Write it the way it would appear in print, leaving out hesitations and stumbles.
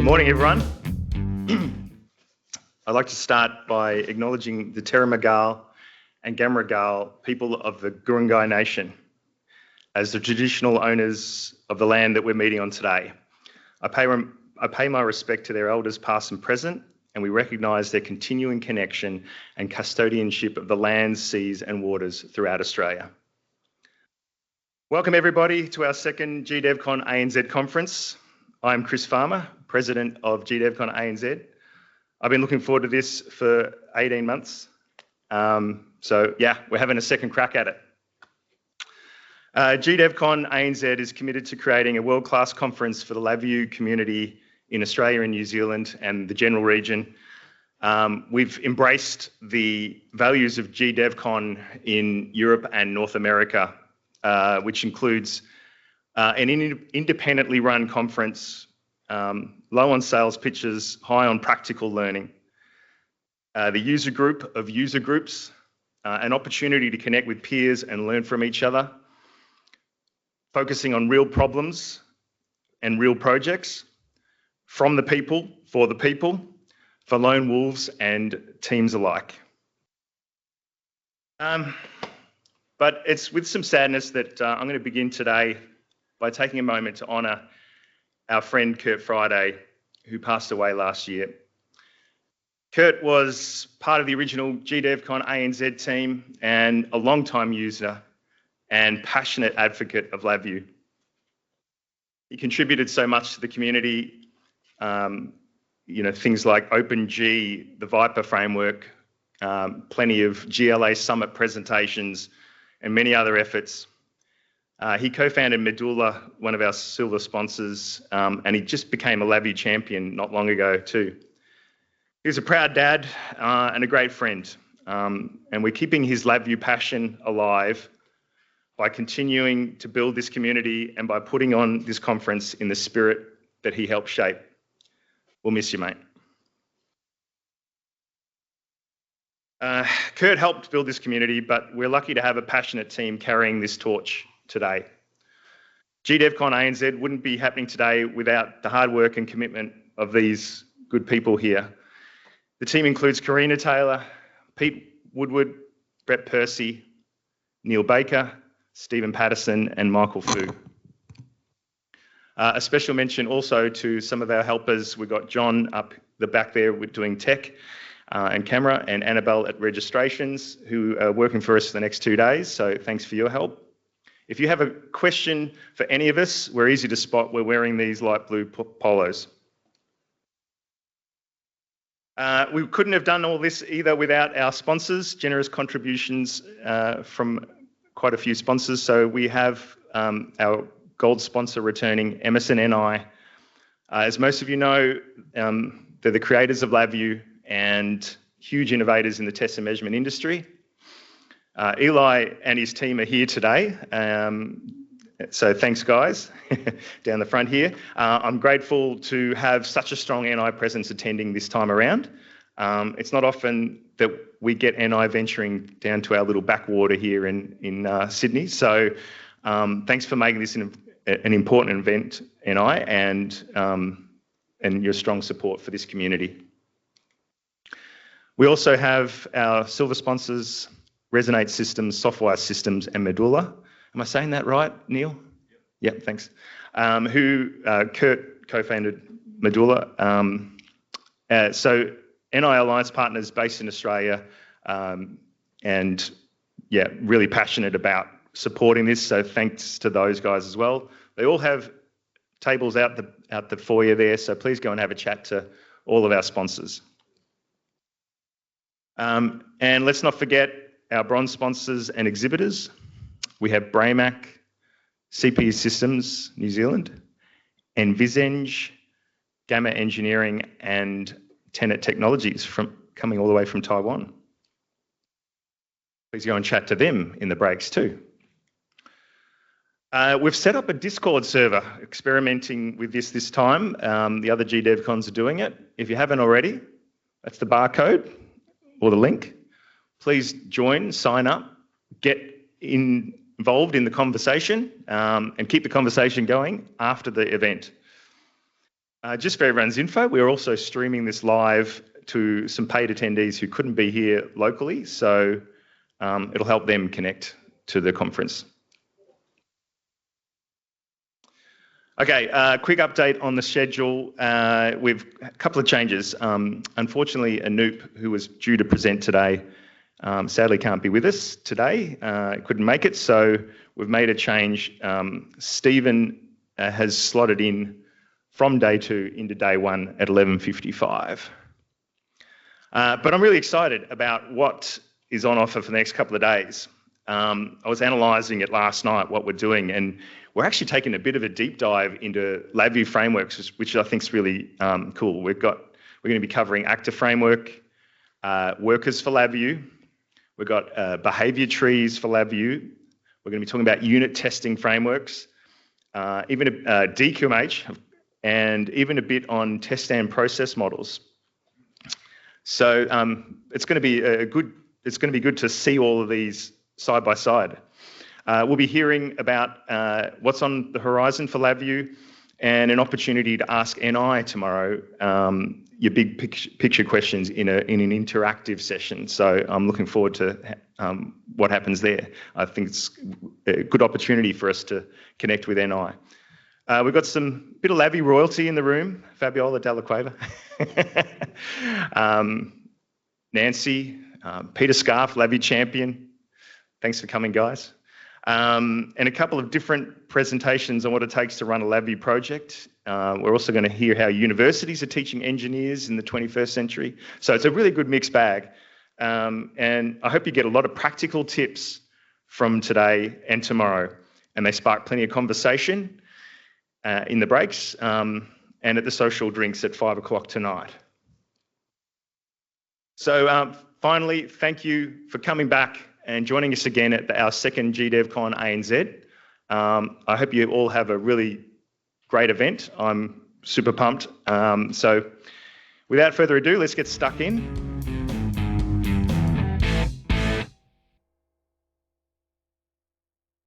Good morning, everyone. I'd like to start by acknowledging the Teramagal and Gamaragal people of the Gurungai Nation as the traditional owners of the land that we're meeting on today. I pay my respect to their elders past and present, and we recognise their continuing connection and custodianship of the lands, seas and waters throughout Australia. Welcome everybody to our second GDevCon ANZ conference. I'm Chris Farmer, President of GDevCon ANZ. I've been looking forward to this for 18 months. So yeah, we're having a second crack at it. GDevCon ANZ is committed to creating a world-class conference for the LabVIEW community in Australia and New Zealand and the general region. We've embraced the values of GDevCon in Europe and North America, which includes an independently run conference, low on sales pitches, high on practical learning. The user group of user groups, an opportunity to connect with peers and learn from each other, focusing on real problems and real projects, from the people, for lone wolves and teams alike. But it's with some sadness that I'm going to begin today by taking a moment to honour our friend Kurt Friday, who passed away last year. Kurt was part of the original GDevCon ANZ team and a long-time user and passionate advocate of LabVIEW. He contributed so much to the community, things like OpenG, the Viper framework, plenty of GLA Summit presentations, and many other efforts. He co-founded Medulla, one of our silver sponsors, and he just became a LabVIEW champion not long ago too. He was a proud dad and a great friend, and we're keeping his LabVIEW passion alive by continuing to build this community and by putting on this conference in the spirit that he helped shape. We'll miss you, mate. Kurt helped build this community, but we're lucky to have a passionate team carrying this torch today. GDevCon ANZ wouldn't be happening today without the hard work and commitment of these good people here. The team includes Karina Taylor, Pete Woodward, Brett Percy, Neil Baker, Stephen Patterson and Michael Fu. A special mention also to some of our helpers. We've got John up the back there with doing tech and camera, and Annabelle at registrations, who are working for us for the next 2 days, so thanks for your help. If you have a question for any of us, we're easy to spot. We're wearing these light blue polos. We couldn't have done all this either without our sponsors, generous contributions from quite a few sponsors. So we have our gold sponsor returning, Emerson NI. As most of you know, they're the creators of LabVIEW and huge innovators in the test and measurement industry. Eli and his team are here today, so thanks guys down the front here. I'm grateful to have such a strong NI presence attending this time around. It's not often that we get NI venturing down to our little backwater here in Sydney, so thanks for making this an important event, NI, and your strong support for this community. We also have our silver sponsors, Resonate Systems, Softwire Systems and Medulla. Am I saying that right, Neil? Yep, thanks. Kurt co-founded Medulla. So NI Alliance partners based in Australia, and yeah, really passionate about supporting this. So thanks to those guys as well. They all have tables out the foyer there, so please go and have a chat to all of our sponsors. And let's not forget our bronze sponsors and exhibitors. We have Braymac, CPU Systems New Zealand, Envisenge, Gamma Engineering and Tenet Technologies coming all the way from Taiwan. Please go and chat to them in the breaks too. We've set up a Discord server experimenting with this time. The other GDevCons are doing it. If you haven't already, that's the barcode or the link. Please join, sign up, get involved in the conversation and keep the conversation going after the event. Just for everyone's info, we're also streaming this live to some paid attendees who couldn't be here locally, so it'll help them connect to the conference. Okay, quick update on the schedule. We've a couple of changes. Unfortunately, Anoop, who was due to present today, sadly can't be with us today. Couldn't make it, so we've made a change. Stephen has slotted in from day 2 into day 1 at 11:55. But I'm really excited about what is on offer for the next couple of days. I was analysing it last night, what we're doing, and we're actually taking a bit of a deep dive into LabVIEW frameworks, which I think is really cool. We're going to be covering Active Framework, workers for LabVIEW. We've got behaviour trees for LabVIEW. We're going to be talking about unit testing frameworks, even DQMH, and even a bit on test and process models. So it's going to be good to see all of these side by side. We'll be hearing about what's on the horizon for LabVIEW and an opportunity to ask NI tomorrow your big picture questions in an interactive session. So I'm looking forward to what happens there. I think it's a good opportunity for us to connect with NI. We've got some bit of LabVIEW royalty in the room. Fabiola Della Cueva, Nancy, Peter Scarf, LabVIEW champion. Thanks for coming, guys. And a couple of different presentations on what it takes to run a LabVIEW project. We're also going to hear how universities are teaching engineers in the 21st century. So it's a really good mixed bag. And I hope you get a lot of practical tips from today and tomorrow. And they spark plenty of conversation in the breaks and at the social drinks at 5 o'clock tonight. So finally, thank you for coming back and joining us again at our second GDevCon ANZ. I hope you all have a really great event. I'm super pumped. So without further ado, let's get stuck in.